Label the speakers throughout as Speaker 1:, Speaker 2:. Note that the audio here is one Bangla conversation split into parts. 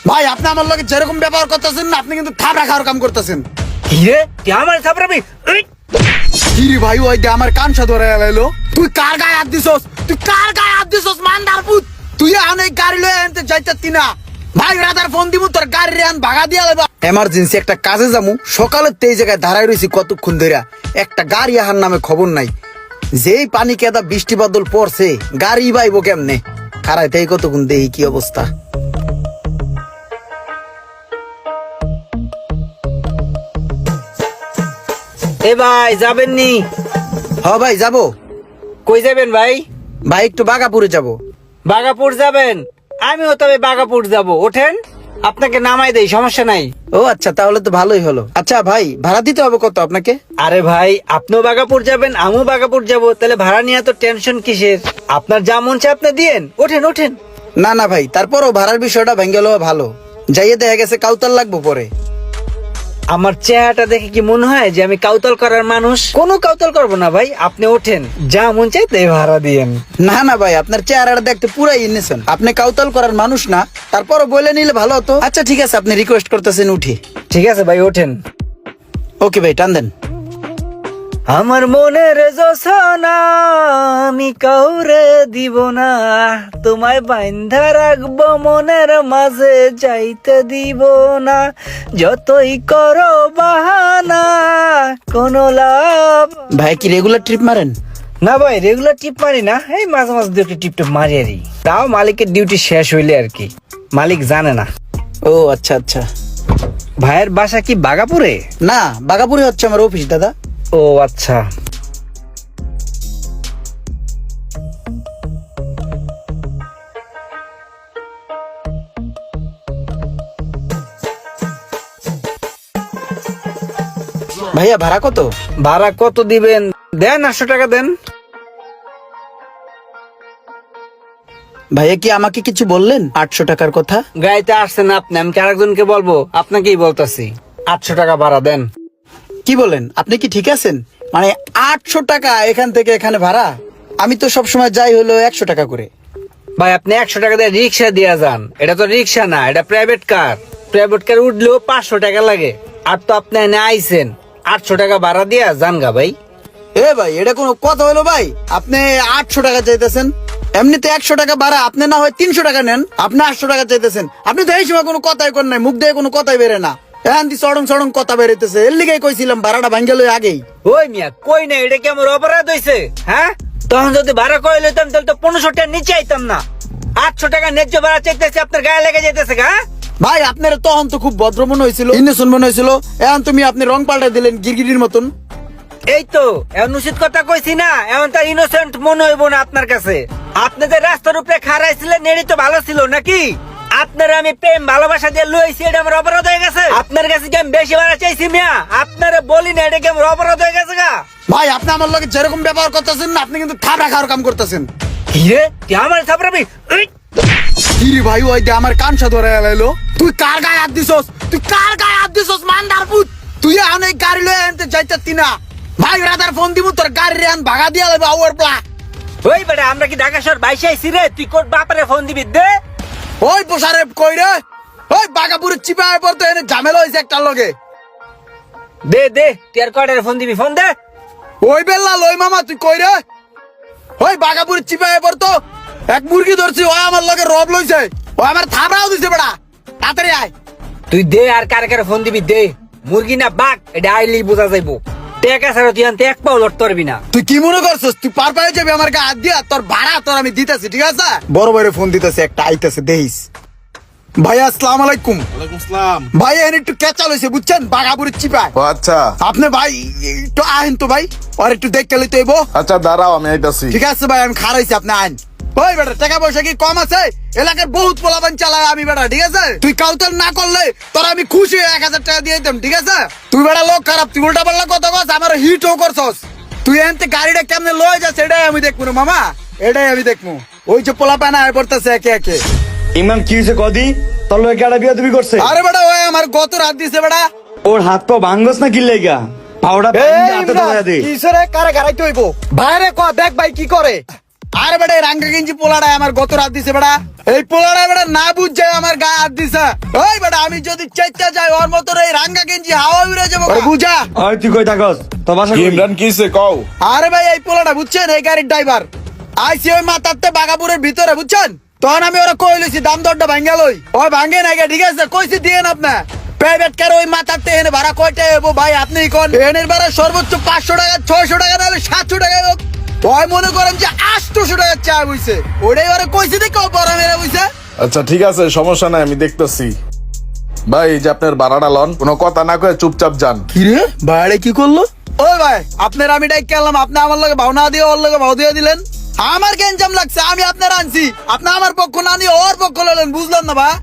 Speaker 1: ভাই আপনি আমার লগে যেরকম ব্যবহার করতেছেন না, আপনি কিন্তু থাবড়া খাওয়ার কাম করতেছেন।
Speaker 2: কি রে তুই আমার থাপড়াবি?
Speaker 1: কি রে ভাই, ওই যে আমার কানসা ধরে এলো। তুই কার গায়ে হাত দিছস? তুই কার গায়ে হাত দিছস মান্দার পুত? তুই এখন এই গাড়ি লয়ে আনতে যাইতাছি না ভাই, রাদার ফোন দিব তোর গাড়ি রে আন ভাগা দিয়া লইবা। এমার্জেন্সি একটা কাজে যামু, সকালে এই জায়গায় দাঁড়ায় রইছি কতক্ষণ ধইরা, একটা গাড়ি আহার নামে খবর নাই। যেই পানি কেদা বৃষ্টি বাদল পড়ছে, গাড়ি বাইবো কেমনে? খারাইতে কতক্ষণ দেই কি অবস্থা।
Speaker 2: এ ভাই যাবেন নি?
Speaker 1: হ ভাই যাবো।
Speaker 2: কই যাবেন ভাই?
Speaker 1: ভাই একটু বাগাপুরে যাব।
Speaker 2: বাগাপুর যাবেন? আমিও তবে বাগাপুর যাব, ওঠেন আপনাকে নামাই দেই, সমস্যা নাই।
Speaker 1: ও আচ্ছা, তাহলে তো ভালোই হলো। আচ্ছা ভাই, ভাড়া দিতে হবে কত আপনাকে?
Speaker 2: আরে ভাই আপনিও বাগাপুর যাবেন, আমিও বাগাপুর যাব, তাহলে ভাড়া নিয়ে তো টেনশন কিসের? আপনার যা মন চায় আপনি দিয়েন, ওঠেন ওঠেন।
Speaker 1: না না ভাই, তারপরও ভাড়ার বিষয়টা ভেঙে গেলেও ভালো। যাইয়ে দেখা গেছে কাউতাল লাগবো পরে।
Speaker 2: আমার চেহারাটা দেখে কি মনে হয় যে আমি কাউতাল করার মানুষ? কোনো কাউতাল করবো না ভাই, আপনি ওঠেন, যা মন চাই তাই ভাড়া দিয়েন।
Speaker 1: না না ভাই, আপনার চেহারাটা দেখতে পুরাই ইন্নেছেন, আপনি কাউতাল করার মানুষ না। তারপরও বলে নিলে ভালো হতো। আচ্ছা ঠিক আছে, আপনি রিকোয়েস্ট করতেছেন, উঠি।
Speaker 2: ঠিক আছে ভাই ওঠেন।
Speaker 1: ওকে ভাই, টান দেন।
Speaker 2: আমার মনের জোছনা আমি কাউরে দিব না, তোমায় বাইন্ধা রাখবো মনের মাঝে, যাইতে দিব না, যতই করো বাহানা কোনো লাভ।
Speaker 1: ভাই কি রেগুলার ট্রিপ মারেন?
Speaker 2: না ভাই রেগুলার টিপ মারি না, এই মাঝে মাঝে দু একটা টিপ মারি আরই, তাও মালিকের ডিউটি শেষ হইলে আর কি, মালিক জানে না।
Speaker 1: ও আচ্ছা আচ্ছা।
Speaker 2: ভাইয়ের বাসা কি বাগাপুরে?
Speaker 1: না, বাগাপুরে হচ্ছে আমার অফিস দাদা।
Speaker 2: ও আচ্ছা।
Speaker 1: ভাইয়া ভাড়া কত?
Speaker 2: ভাড়া কত দিবেন? দেন 800 টাকা দেন।
Speaker 1: ভাইয়া কি আমাকে কিছু বললেন 800 টাকার কথা?
Speaker 2: গাইতে আসছেন আপনি, আমি কি আরেকজনকে বলবো? আপনাকেই বলতাছি, 800 টাকা ভাড়া দেন।
Speaker 1: কি বলেন, আপনি কি ঠিক আছেন? মানে 800 টাকা এখান থেকে এখানে ভাড়া? আমি তো সবসময় যাই হলো 100 টাকা করে।
Speaker 2: ভাই আপনি 100 টাকা দিয়ে রিক্সা দিয়ে যান, এটা তো রিক্সা না, এটা প্রাইভেট কার। প্রাইভেট কার উঠলেও 500 টাকা লাগে, আর তো আপনি এনে আইছেন, 800 টাকা ভাড়া দিয়া যান গা ভাই।
Speaker 1: এ ভাই, এটা কোনো কথা হলো ভাই? আপনি 800 টাকা চাইতেছেন, এমনিতে 100 টাকা ভাড়া, আপনি না হয় 300 টাকা নেন, আপনি 800 টাকা চাইতেছেন। আপনি তো এই সময় কোনো কথাই করেন নাই, মুখ দিয়ে কোনো কথাই বেরে না, এখন দি চড়ং চড়ং কথা বেরোতেছে। এর লিগাই কইছিলাম ভাড়াটা ভাঙ্গেল আগেই।
Speaker 2: ওই মিয়া কই না, এটা কি আমার অপরাধ হয়েছে? হ্যাঁ, তখন যদি ভাড়া করে লইতাম তাহলে তো 1500 টাকা নিচে আইতাম না। 800 টাকা ন্যায্য ভাড়া চাইতেছে, আপনার গায়ে লেগে যাইতেছে গা।
Speaker 1: ভাই আপনার তখন তো খুব ভদ্র মনে হয়েছিল, ইন্নেশন মনে হয়েছিল, এখন তুমি আপনি রং পাল্টা দিলেন গিরগিরির মতন।
Speaker 2: এই তো এমন উচিত কথা কইছি না, এমন তার ইনোসেন্ট মনে হইব না আপনার কাছে। আপনি যে রাস্তার উপরে খাড়াইছিলেন এটাই তো ভালো ছিল নাকি? আপনার আমি প্রেম ভালোবাসা দিয়ে লইছি, এটা আমার অপরাধ হয়ে গেছে? আপনার কাছে কি আমি বেশি ভাড়া চাইছি মিয়া? আপনারা বলি না, এটা কি আমার অপরাধ হয়ে গেছে গা?
Speaker 1: ভাই আপনি আমার লগে যেরকম ব্যবহার করতেছেন না, আপনি কিন্তু থাবড়া খাওয়ার কাম করতেছেন।
Speaker 2: হিরে তুই আমার থাপড়াবি?
Speaker 1: কি রে ভাই, ওই যে আমার কানসা ধরে এলো। তুই কার গায়ে হাত দিছস? তুই কার গায়ে হাত দিছস মান্দার পুত? তুই এখন এই গাড়ি লয়ে আনতে যাইতাছি না ভাই, রাদার ফোন দিব তোর গাড়ি রে আন ভাগা দিয়া লইবা ওর প্লা।
Speaker 2: ওই বেটা আমরা কি ঢাকা শহর বাইশে আইছি রে? তুই কোন বাপারে ফোন দিবি দে?
Speaker 1: ওই পোষারে কই রে? ওই বাগাপুরের চিপায় পড়তো, এনে ঝামেলা হয়েছে একটা লগে।
Speaker 2: দে দে তুই আর কয়টারে ফোন দিবি, ফোন দে।
Speaker 1: ওই বেল্লা লই মামা, তুই কই রে? ওই বাগাপুরের চিপায় পড়তো, এক মুরগি ধরছি, ও আমার লগে রব লইছে, ও আমার থাবড়াও দিছে বেটা। তাড়াতাড়ি আয়।
Speaker 2: তুই দে, আর কারে কারে ফোন দিবি দে। মুরগি না বাঘ এটা আইলি বোঝা যাইবো। টেকা ছাড়া তুই আনতে এক পাও লড়তে পারবি না।
Speaker 1: তুই কি মনে করছিস তুই পার পায়ে যাবি আমার গায়ে হাত দিয়া? তোর ভাড়া তোর আমি দিতেছি, ঠিক আছে? বড় বড় ফোন দিতেছে, একটা আইতেছে দেখিস। ভাই আসসালামু আলাইকুম।
Speaker 3: ওয়ালাইকুম আসসালাম।
Speaker 1: ভাই এখানে একটু কেঁচা লইছে বুঝছেন, বাগাপুরের চিপায়।
Speaker 3: ও আচ্ছা
Speaker 1: আপনি ভাই একটু আহেন তো ভাই, আর একটু দেখতে লইতে হইব।
Speaker 3: আচ্ছা দাঁড়াও আমি আইতাছি।
Speaker 1: ঠিক আছে ভাই, আমি খারাইছি, আপনি আইন। ওই বেটা টাকা পয়সা কি কম আছে? এলাকার বহুত পোলাপান চালায় আমি বেটা, ঠিক আছে? তুই কাউতাল না করলে তোর আমি খুশি হয়ে 1000 টাকা দিয়ে দিতাম, ঠিক আছে? তুই বেটা লোক খারাপ, তুই উল্টা পাল্লা কথা কস, আমার হিটও করছস। তুই এনতে গাড়িটা কেমনে লয়ে যাস এটাই আমি দেখবো না মামা, এটাই আমি দেখবো। ওই যে পোলাপান আয় পড়তেছে একে একে।
Speaker 4: ইমরান কি হয়েছে কদি? তোর লোক একটা বিয়া তুমি করছে?
Speaker 1: আরে বেটা ওই আমার গত রাত দিছে বেটা।
Speaker 4: ওর হাত পা ভাঙ্গস না কি লেগা? পাউডার হাতে ধরা দে।
Speaker 1: কিসরে কারে গাড়াইতে হইব? বাইরে ক দেখ ভাই কি করে। আরে বেটা এই রাঙ্গা গেঞ্জি পোলাটা আমার গত রাত দিছে বেটা, এই পোলাটা বেটা না বুঝ যায় আমার গায়ে হাত দিছে। ওই বেটা আমি যদি চাইতে যাই ওর মতো এই রাঙ্গা গেঞ্জি হাওয়া উড়ে যাবো বুঝা।
Speaker 4: ওই তুই কই থাকস তোর বাসা
Speaker 3: কি
Speaker 4: কই?
Speaker 3: ইমরান কিছে কও?
Speaker 1: আরে ভাই এই পোলাটা বুঝছেন এই গাড়ির ড্রাইভার আইসি ওই মাতাতে বাগাপুরের ভিতরে বুঝছেন, তখন আমি ওরা কই লইছি দাম দরটা ভাঙ্গা লই, ওই ভাঙ্গে নাই ঠিক আছে কইছি দিয়েন আপনি প্রাইভেট কার ওই মাতাতে এনে ভাড়া কয়টা এবো ভাই আপনি কোন এনের ভাড়া সর্বোচ্চ 500 টাকা 600 টাকা নাহলে 700 টাকা হোক, ওই মনে করেন যে 800 টাকা চা হইছে ওটাই ওরা কইছি দেখো বড় মেরা হইছে।
Speaker 3: আচ্ছা ঠিক আছে, সমস্যা নাই, আমি দেখতেছি। ভাই এই যে আপনার ভাড়াটা লন, কোনো কথা না কয়ে চুপচাপ যান।
Speaker 1: কি রে বাইরে কি করলো? ওই ভাই আপনার আমি ডাইক গেলাম, আপনি আমার লগে ভাও না দিয়ে ওর লগে ভাও দিয়ে দিলেন, আমার গেঞ্জাম লাগছে আমি আপনার আনছি, আপনি আমার পক্ষ না নিয়ে ওর পক্ষ ললেন বুঝলেন না ভাই,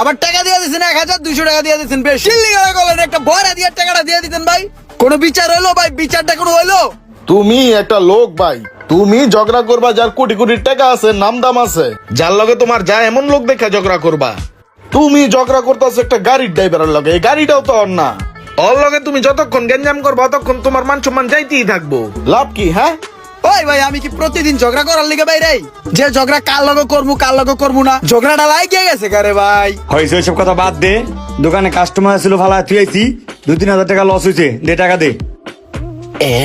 Speaker 1: আবার টাকা দিয়ে দিচ্ছেন 1200 টাকা দিয়ে দিচ্ছেন, বেশি লিগালা করলেন, একটা বড় দিয়ে টাকাটা দিয়ে দিতেন ভাই, কোনো বিচার হইলো ভাই? বিচারটা কোনো হইলো?
Speaker 3: তুমি একটা লোক ভাই, তুমি ঝগড়া করবা যার কোটি কোটি টাকা আছে, নাম দাম আছে, যার লগে তোমার যা এমন লোক দেখা ঝগড়া করবা। তুমি ঝগড়া করতেছো একটা গাড়ির ড্রাইভারের লগে, এই গাড়িটাও তো ওর না, ওর লগে তুমি যতক্ষণ গেঞ্জাম করবা ততক্ষণ তোমার মান সম্মান যাইতেই থাকবো, লাভ কি? হ্যাঁ
Speaker 1: ওই ভাই আমি কি প্রতিদিন ঝগড়া করার লিগে ভাই রে, যে ঝগড়া কার লগে করবো না, ঝগড়াটা লাগিয়ে গেছে কারে ভাই।
Speaker 4: হয়েছে ওইসব কথা বাদ দে, দোকানে কাস্টমার ছিল ভালো তুই আইছি 2-3 হাজার টাকা লস হয়েছে, দে টাকা দে।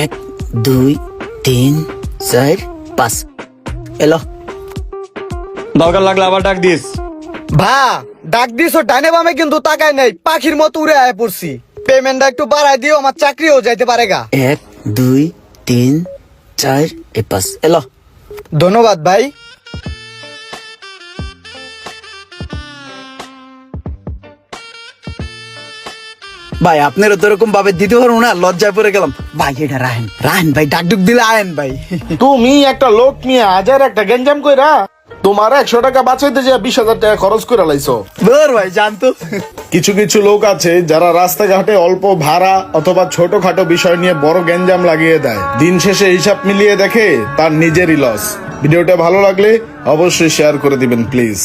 Speaker 1: 1 2 3 4 5 এলো
Speaker 4: দরকার লাগলে আবার ডাক দিস।
Speaker 5: ভা ডাক দিছো ডাইনে বামে কিন্তু তাকাই নাই, পাখির মতো উড়ে আয় পড়ছি, পেমেন্টটা একটু বাড়াই দিও, আমার চাকরিও যাইতে পারে গা।
Speaker 1: 1 2 3 4 5 এলো।
Speaker 5: ধন্যবাদ ভাই।
Speaker 1: ভাই আপনারও তো এরকম ভাবে দিতে পারবো না, লজ্জায় পড়ে গেলাম ভাই, এটা রাহেন রাহেন ভাই, ডাক ডুক দিলে আয়েন ভাই।
Speaker 3: তুমি একটা লোক নিয়ে হাজার একটা গেঞ্জাম কইরা তোমার 100 টাকা বাঁচাইতে যে 20,000 টাকা খরচ করে লাইছো।
Speaker 1: ধর ভাই জানতো
Speaker 3: কিছু কিছু লোক আছে যারা রাস্তাঘাটে অল্প ভাড়া অথবা ছোটখাটো বিষয় নিয়ে বড় গ্যাঞ্জাম লাগিয়ে দেয়, দিন শেষে হিসাব মিলিয়ে দেখে তার নিজেরই লস। ভিডিওটা ভালো লাগলে অবশ্যই শেয়ার করে দিবেন প্লিজ।